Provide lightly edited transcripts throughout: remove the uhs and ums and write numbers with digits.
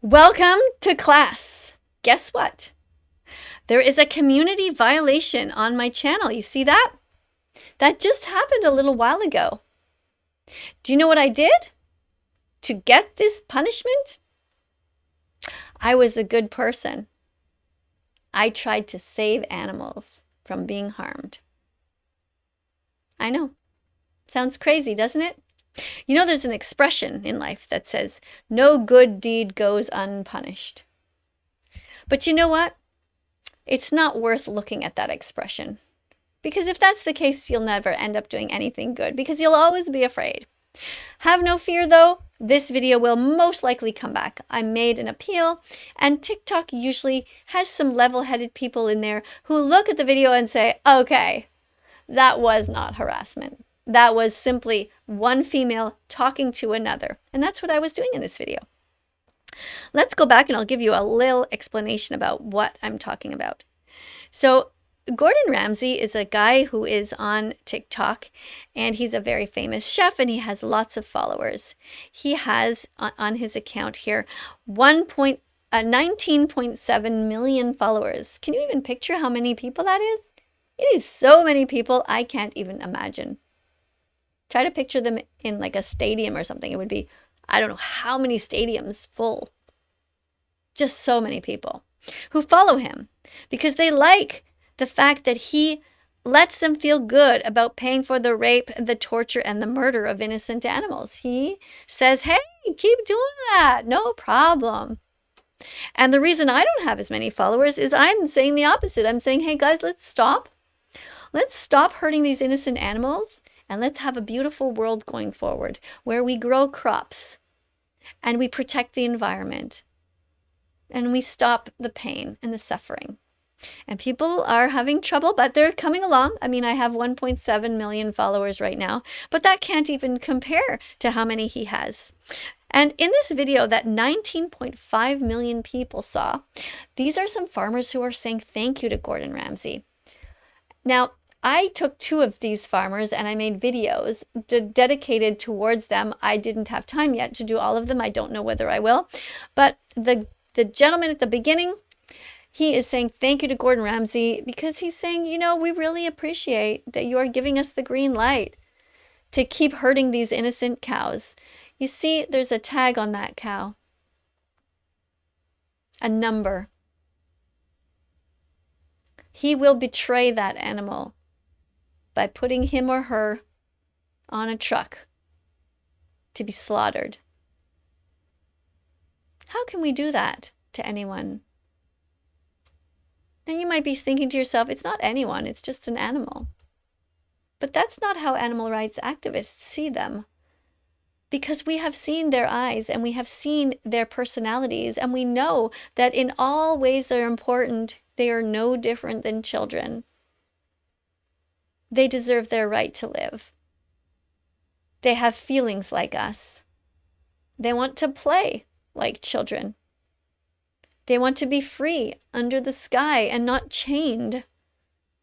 Welcome to class. Guess what? There is a community violation on my channel. You see that? That just happened a little while ago. Do you know what I did to get this punishment? I was a good person. I tried to save animals from being harmed. I know. Sounds crazy, doesn't it? You know, there's an expression in life that says, no good deed goes unpunished. But you know what? It's not worth looking at that expression. Because if that's the case, you'll never end up doing anything good because you'll always be afraid. Have no fear though, this video will most likely come back. I made an appeal, and TikTok usually has some level-headed people in there who look at the video and say, okay, that was not harassment. That was simply one female talking to another. And that's what I was doing in this video. Let's go back and I'll give you a little explanation about what I'm talking about. So Gordon Ramsay is a guy who is on TikTok, and he's a very famous chef, and he has lots of followers. He has on his account here 19.7 million followers. Can you even picture how many people that is? It is so many people, I can't even imagine. Try to picture them in like a stadium or something. It would be, I don't know how many stadiums full. Just so many people who follow him because they like the fact that he lets them feel good about paying for the rape, the torture, and the murder of innocent animals. He says, hey, keep doing that. No problem. And the reason I don't have as many followers is I'm saying the opposite. I'm saying, hey, guys, let's stop. Let's stop hurting these innocent animals, and let's have a beautiful world going forward where we grow crops and we protect the environment and we stop the pain and the suffering. And people are having trouble, but they're coming along. I mean, I have 1.7 million followers right now, but that can't even compare to how many he has. And in this video that 19.5 million people saw, these are some farmers who are saying thank you to Gordon Ramsay. Now, I took 2 of these farmers and I made videos dedicated towards them. I didn't have time yet to do all of them. I don't know whether I will. But the gentleman at the beginning, he is saying thank you to Gordon Ramsay because he's saying, you know, we really appreciate that you are giving us the green light to keep hurting these innocent cows. You see, there's a tag on that cow, a number. He will betray that animal by putting him or her on a truck to be slaughtered. How can we do that to anyone? And you might be thinking to yourself, it's not anyone, it's just an animal. But that's not how animal rights activists see them. Because we have seen their eyes and we have seen their personalities, and we know that in all ways they're important. They are no different than children. They deserve their right to live. They have feelings like us. They want to play like children. They want to be free under the sky and not chained.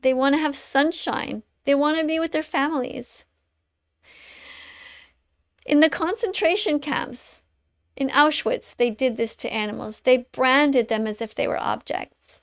They want to have sunshine. They want to be with their families. In the concentration camps in Auschwitz, they did this to animals. They branded them as if they were objects.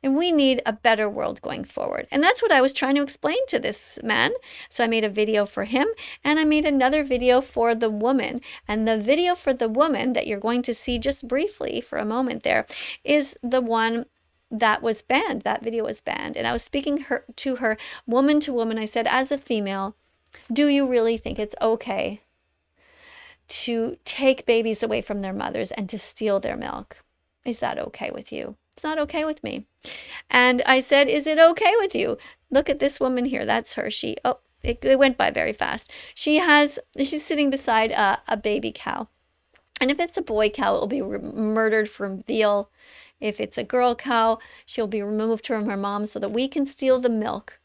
And we need a better world going forward. And that's what I was trying to explain to this man. So I made a video for him, and I made another video for the woman. And the video for the woman that you're going to see just briefly for a moment there is the one that was banned. That video was banned. And I was speaking to her woman to woman. I said, as a female, do you really think it's okay to take babies away from their mothers and to steal their milk? Is that okay with you? It's not okay with me. And I said, is it okay with you? Look at this woman here. That's her. It went by very fast. She's sitting beside a baby cow. And if it's a boy cow, it will be murdered from veal. If it's a girl cow, she'll be removed from her mom so that we can steal the milk.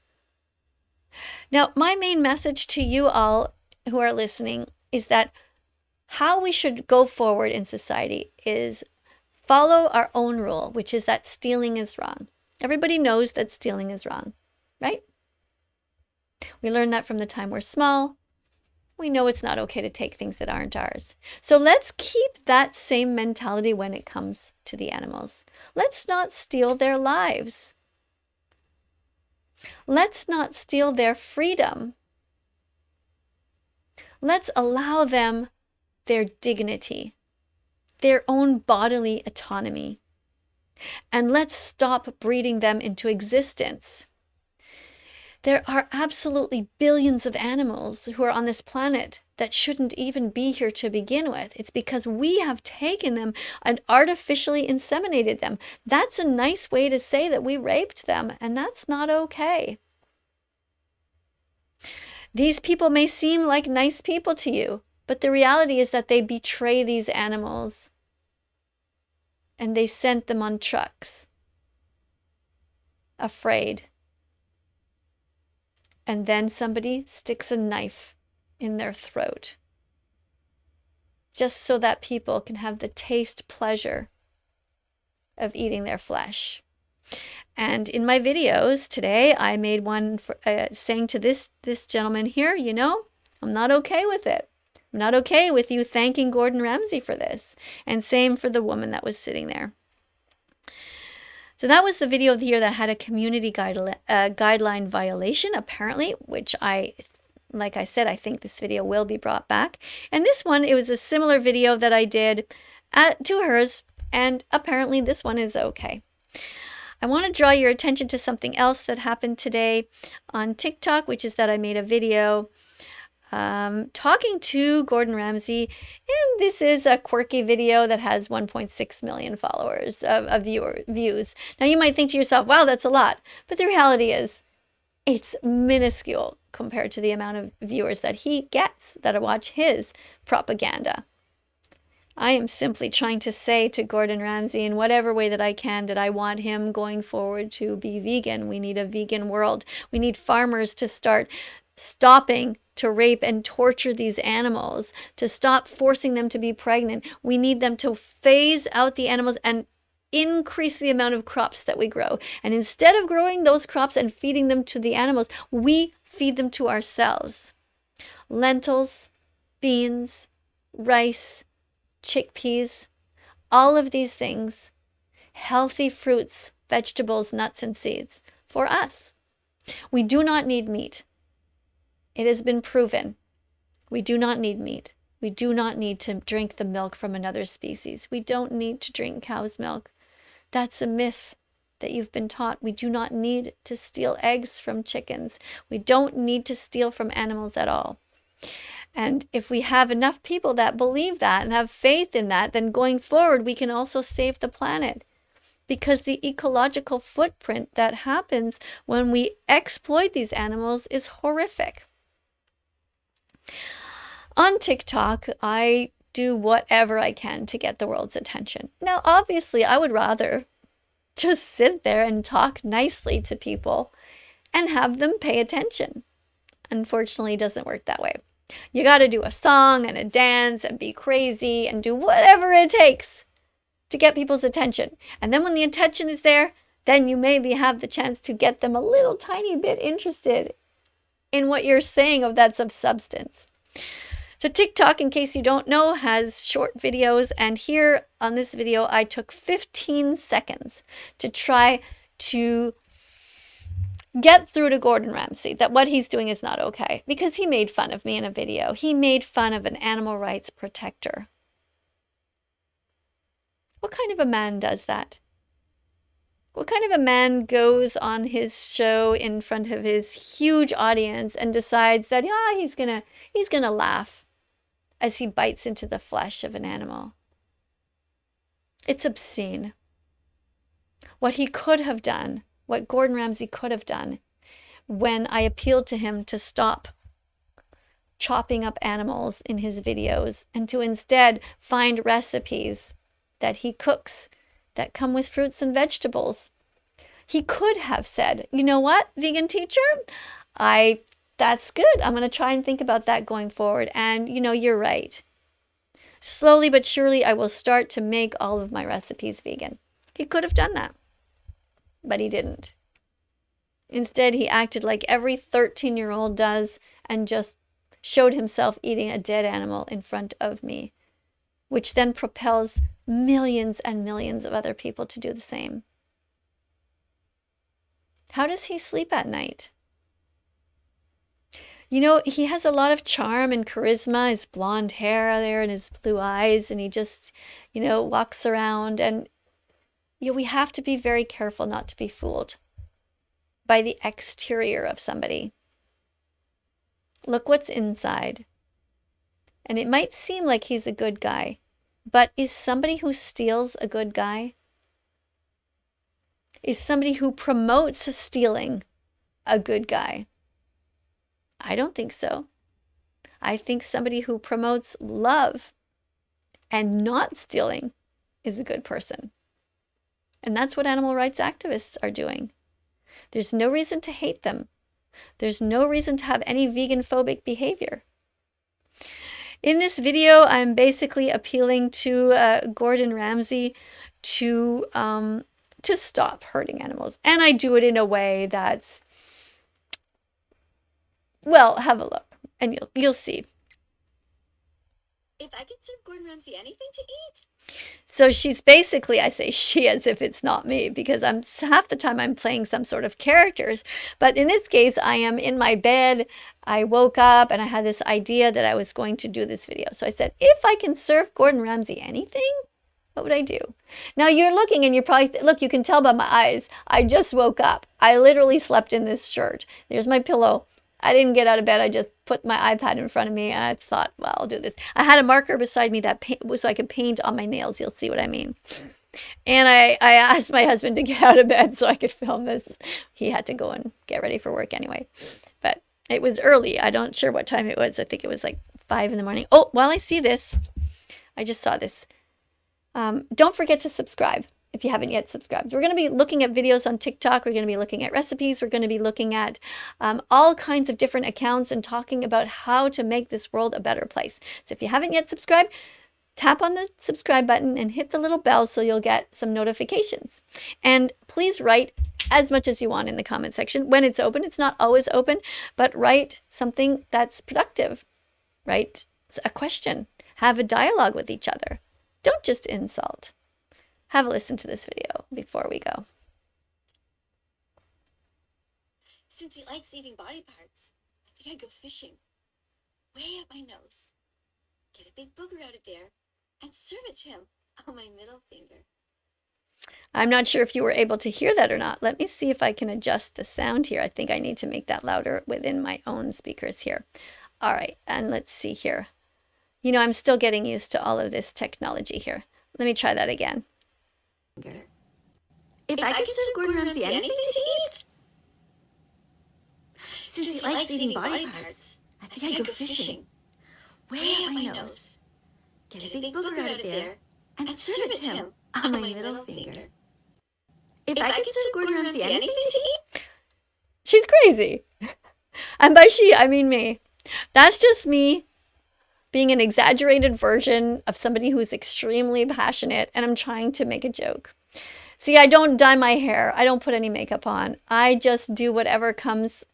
Now, my main message to you all who are listening is that how we should go forward in society is follow our own rule, which is that stealing is wrong. Everybody knows that stealing is wrong, right? We learn that from the time we're small. We know it's not okay to take things that aren't ours. So let's keep that same mentality when it comes to the animals. Let's not steal their lives. Let's not steal their freedom. Let's allow them their dignity, their own bodily autonomy. And let's stop breeding them into existence. There are absolutely billions of animals who are on this planet that shouldn't even be here to begin with. It's because we have taken them and artificially inseminated them. That's a nice way to say that we raped them, and that's not okay. These people may seem like nice people to you, but the reality is that they betray these animals and they sent them on trucks, afraid. And then somebody sticks a knife in their throat just so that people can have the taste pleasure of eating their flesh. And in my videos today, I made one for, saying to this gentleman here, you know, I'm not okay with it. I'm not okay with you thanking Gordon Ramsay for this. And same for the woman that was sitting there. So that was the video of the year that had a community guideline violation, apparently, which like I said, I think this video will be brought back. And this one, it was a similar video that I did to hers, and apparently this one is okay. I want to draw your attention to something else that happened today on TikTok, which is that I made a video talking to Gordon Ramsay, and this is a quirky video that has 1.6 million followers of views. Now you might think to yourself, wow, that's a lot. But the reality is it's minuscule compared to the amount of viewers that he gets that watch his propaganda. I am simply trying to say to Gordon Ramsay in whatever way that I can that I want him going forward to be vegan. We need a vegan world. We need farmers to start stopping to rape and torture these animals, to stop forcing them to be pregnant. We need them to phase out the animals and increase the amount of crops that we grow. And instead of growing those crops and feeding them to the animals, we feed them to ourselves. Lentils, beans, rice, chickpeas, all of these things, healthy fruits, vegetables, nuts, and seeds for us. We do not need meat. It has been proven. We do not need meat. We do not need to drink the milk from another species. We don't need to drink cow's milk. That's a myth that you've been taught. We do not need to steal eggs from chickens. We don't need to steal from animals at all. And if we have enough people that believe that and have faith in that, then going forward, we can also save the planet. Because the ecological footprint that happens when we exploit these animals is horrific. On TikTok, I do whatever I can to get the world's attention. Now, obviously, I would rather just sit there and talk nicely to people and have them pay attention. Unfortunately, it doesn't work that way. You got to do a song and a dance and be crazy and do whatever it takes to get people's attention. And then when the attention is there, then you maybe have the chance to get them a little tiny bit interested in what you're saying of that substance. So TikTok, in case you don't know, has short videos. And here on this video, I took 15 seconds to try to get through to Gordon Ramsay that what he's doing is not okay. Because he made fun of me in a video. He made fun of an animal rights protector. What kind of a man does that? What kind of a man goes on his show in front of his huge audience and decides that he's gonna laugh as he bites into the flesh of an animal? It's obscene. What he could have done, what Gordon Ramsay could have done when I appealed to him to stop chopping up animals in his videos and to instead find recipes that he cooks that come with fruits and vegetables. He could have said, you know what, vegan teacher, that's good. I'm going to try and think about that going forward. And, you're right. Slowly but surely, I will start to make all of my recipes vegan. He could have done that, but he didn't. Instead, he acted like every 13-year-old does and just showed himself eating a dead animal in front of me, which then propels millions and millions of other people to do the same. How does he sleep at night? You know, he has a lot of charm and charisma, his blonde hair there and his blue eyes, and he just, walks around. And we have to be very careful not to be fooled by the exterior of somebody. Look what's inside. And it might seem like he's a good guy, but is somebody who steals a good guy? Is somebody who promotes stealing a good guy? I don't think so. I think somebody who promotes love and not stealing is a good person. And that's what animal rights activists are doing. There's no reason to hate them. There's no reason to have any vegan-phobic behavior. In this video, I'm basically appealing to Gordon Ramsay to stop hurting animals. And I do it in a way that's, well, have a look and you'll see. If I could serve Gordon Ramsay anything to eat. So she's basically, I say she as if it's not me, because half the time I'm playing some sort of character. But in this case, I am in my bed. I woke up and I had this idea that I was going to do this video. So I said, if I can serve Gordon Ramsay anything, what would I do? Now you're looking and you're probably, look, you can tell by my eyes, I just woke up. I literally slept in this shirt. There's my pillow. I didn't get out of bed. I just put my iPad in front of me and I thought, well, I'll do this. I had a marker beside me so I could paint on my nails. You'll see what I mean. And I asked my husband to get out of bed so I could film this. He had to go and get ready for work anyway. But it was early. I'm not sure what time it was. I think it was like 5 in the morning. Oh, while I see this, I just saw this. Don't forget to subscribe if you haven't yet subscribed. We're going to be looking at videos on TikTok. We're going to be looking at recipes. We're going to be looking at all kinds of different accounts and talking about how to make this world a better place. So if you haven't yet subscribed, tap on the subscribe button and hit the little bell so you'll get some notifications. And please write as much as you want in the comment section. When it's open, it's not always open, but write something that's productive. Write a question. Have a dialogue with each other. Don't just insult. Have a listen to this video before we go. Since he likes eating body parts, I think I'd go fishing. Way up my nose. Get a big booger out of there and serve it to him on my middle finger. I'm not sure if you were able to hear that or not. Let me see if I can adjust the sound here. I think I need to make that louder within my own speakers here. All right, and let's see here. I'm still getting used to all of this technology here. Let me try that again. If I could serve Gordon Ramsay anything to eat. Since he likes eating body parts, I think I'd go fishing. Way up my nose. Get a big booger out of there and serve it to him on my middle finger. If I could serve Gordon Ramsay anything to eat. She's crazy. And by she, I mean me. That's just me being an exaggerated version of somebody who's extremely passionate, and I'm trying to make a joke. See, I don't dye my hair. I don't put any makeup on. I just do whatever comes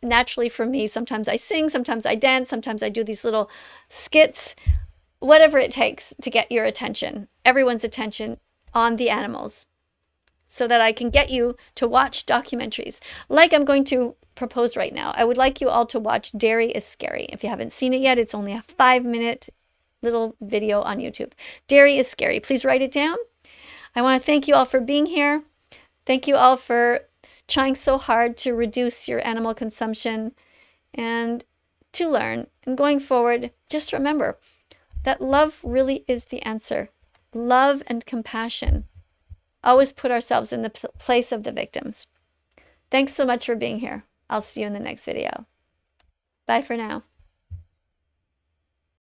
naturally for me. Sometimes I sing, sometimes I dance, sometimes I do these little skits, whatever it takes to get your attention, everyone's attention on the animals, so that I can get you to watch documentaries like I'm going to propose right now. I would like you all to watch Dairy is Scary. If you haven't seen it yet, it's only a 5-minute little video on YouTube. Dairy is Scary. Please write it down. I want to thank you all for being here. Thank you all for trying so hard to reduce your animal consumption and to learn. And going forward, just remember that love really is the answer. Love and compassion. Always put ourselves in the place of the victims. Thanks so much for being here. I'll see you in the next video. Bye for now.